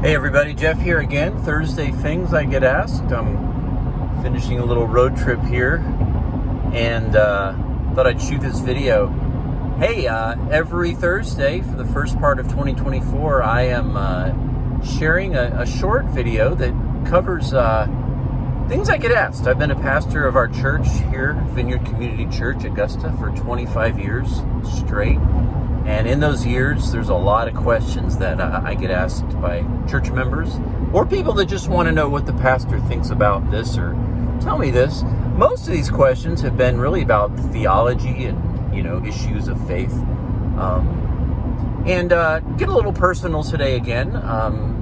Hey everybody, Jeff here again. Thursday Things I Get Asked. I'm finishing a little road trip here and thought I'd shoot this video. Hey, every Thursday for the first part of 2024, I am sharing a short video that covers things I get asked. I've been a pastor of our church here, Vineyard Community Church, Augusta, for 25 years straight. And in those years, there's a lot of questions that I get asked by church members or people that just want to know what the pastor thinks about this or tell me this. Most of these questions have been really about theology and, issues of faith. And get a little personal today again.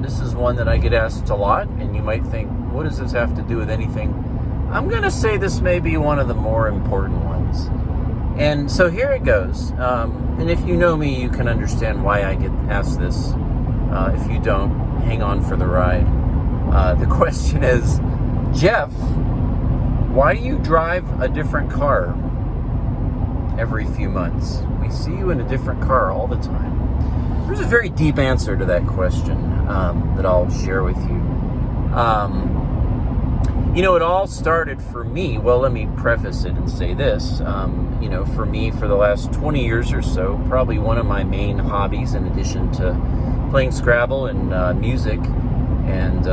This is one that I get asked a lot, and you might think, what does this have to do with anything? I'm going to say this may be one of the more important ones. And so here it goes. And if you know me, you can understand why I get asked this. If you don't, hang on for the ride. The question is, Jeff, why do you drive a different car every few months? We see you in a different car all the time. There's a very deep answer to that question that I'll share with you. It all started for me. Well, let me preface it and say this. For me, for the last 20 years or so, probably one of my main hobbies, in addition to playing Scrabble and music, and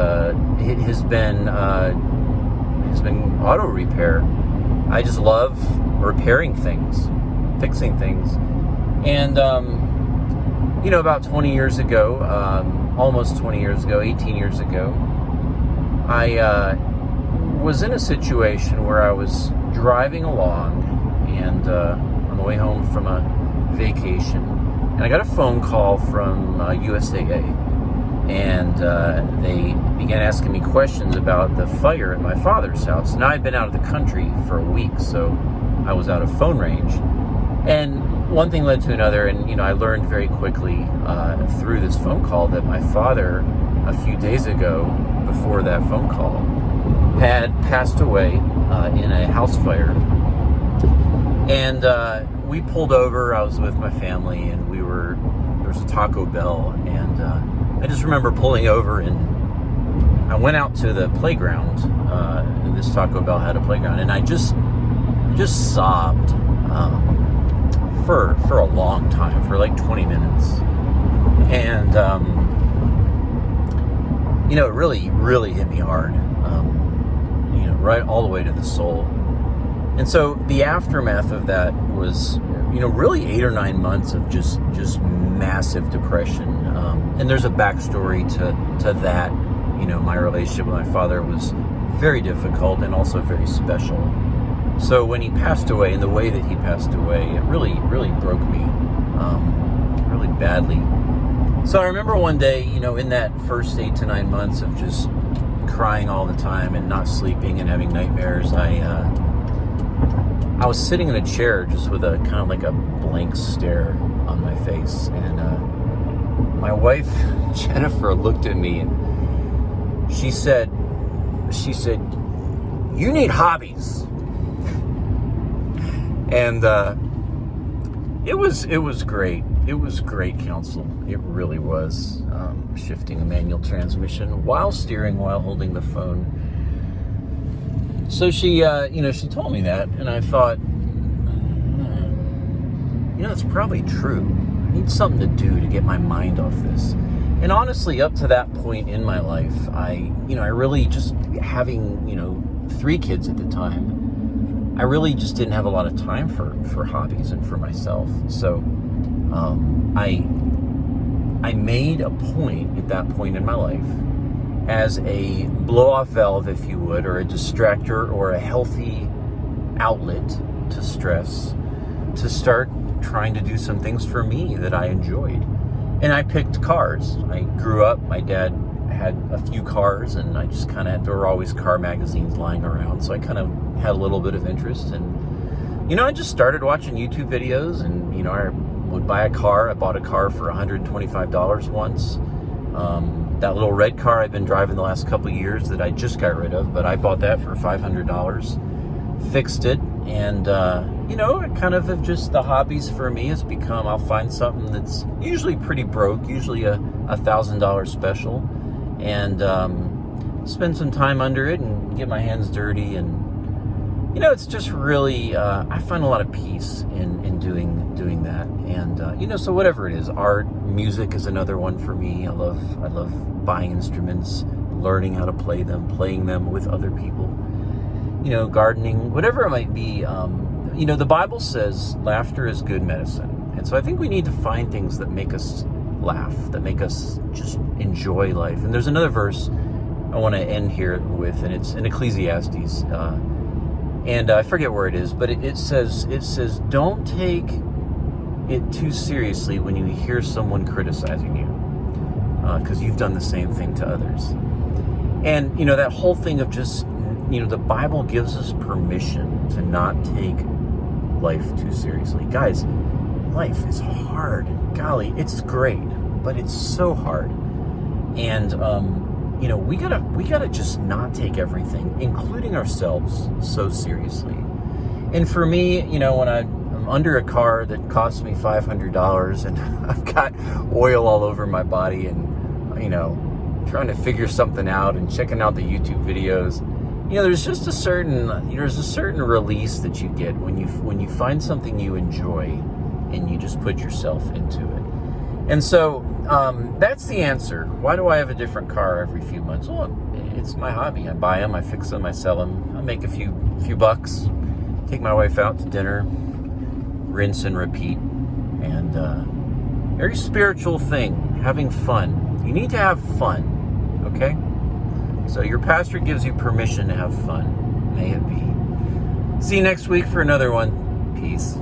it has been auto repair. I just love repairing things, fixing things, and about 20 years ago, almost 20 years ago, 18 years ago, I was in a situation where I was driving along and on the way home from a vacation, and I got a phone call from USAA, and they began asking me questions about the fire at my father's house. Now, I'd been out of the country for a week, so I was out of phone range, and one thing led to another, and I learned very quickly through this phone call that my father, a few days ago, before that phone call, had passed away in a house fire. And we pulled over. I was with my family, and there was a Taco Bell, and I just remember pulling over, and I went out to the playground, and this Taco Bell had a playground, and I just sobbed for a long time, for like 20 minutes. And it really, really hit me hard, right all the way to the soul. And so the aftermath of that was, really 8 or 9 months of just massive depression. And there's a backstory to that. My relationship with my father was very difficult and also very special. So when he passed away, and the way that he passed away, it really, really broke me, really badly. So I remember one day, in that first 8 to 9 months of just crying all the time and not sleeping and having nightmares, I was sitting in a chair just with a kind of like a blank stare on my face, and my wife Jennifer looked at me and she said, "You need hobbies." And it was great. It was great counsel. It really was. Shifting a manual transmission while steering, while holding the phone. So she told me that, and I thought, that's probably true. I need something to do to get my mind off this. And honestly, up to that point in my life, I really just having, 3 kids at the time, I really just didn't have a lot of time for hobbies and for myself. So I made a point at that point in my life, as a blow-off valve, if you would, or a distractor, or a healthy outlet to stress, to start trying to do some things for me that I enjoyed. And I picked cars. I grew up, my dad had a few cars, and I just kind of, there were always car magazines lying around, so I kind of had a little bit of interest. And, I just started watching YouTube videos, and, I would buy a car. I bought a car for $125 once. That little red car I've been driving the last couple of years that I just got rid of, but I bought that for $500, fixed it, and, kind of just the hobbies for me has become, I'll find something that's usually pretty broke, usually a $1,000 special, and spend some time under it and get my hands dirty. And it's just really I find a lot of peace in doing that. And so whatever it is, art, music is another one for me. I love buying instruments, learning how to play them, playing them with other people. Gardening, whatever it might be. The Bible says laughter is good medicine. And so I think we need to find things that make us laugh, that make us just enjoy life. And there's another verse I want to end here with, and it's in Ecclesiastes. And I forget where it is, but it says, don't take it too seriously when you hear someone criticizing you, because you've done the same thing to others. And, that whole thing of just, the Bible gives us permission to not take life too seriously. Guys, life is hard. Golly, it's great, but it's so hard. And, we gotta just not take everything, including ourselves, so seriously. And for me, when I'm under a car that costs me $500 and I've got oil all over my body and, trying to figure something out and checking out the YouTube videos, there's just a certain release that you get when you find something you enjoy and you just put yourself into it. And so that's the answer. Why do I have a different car every few months? Well, it's my hobby. I buy them, I fix them, I sell them, I make a few bucks, take my wife out to dinner, rinse and repeat. And very spiritual thing, having fun. You need to have fun, okay? So your pastor gives you permission to have fun. May it be. See you next week for another one. Peace.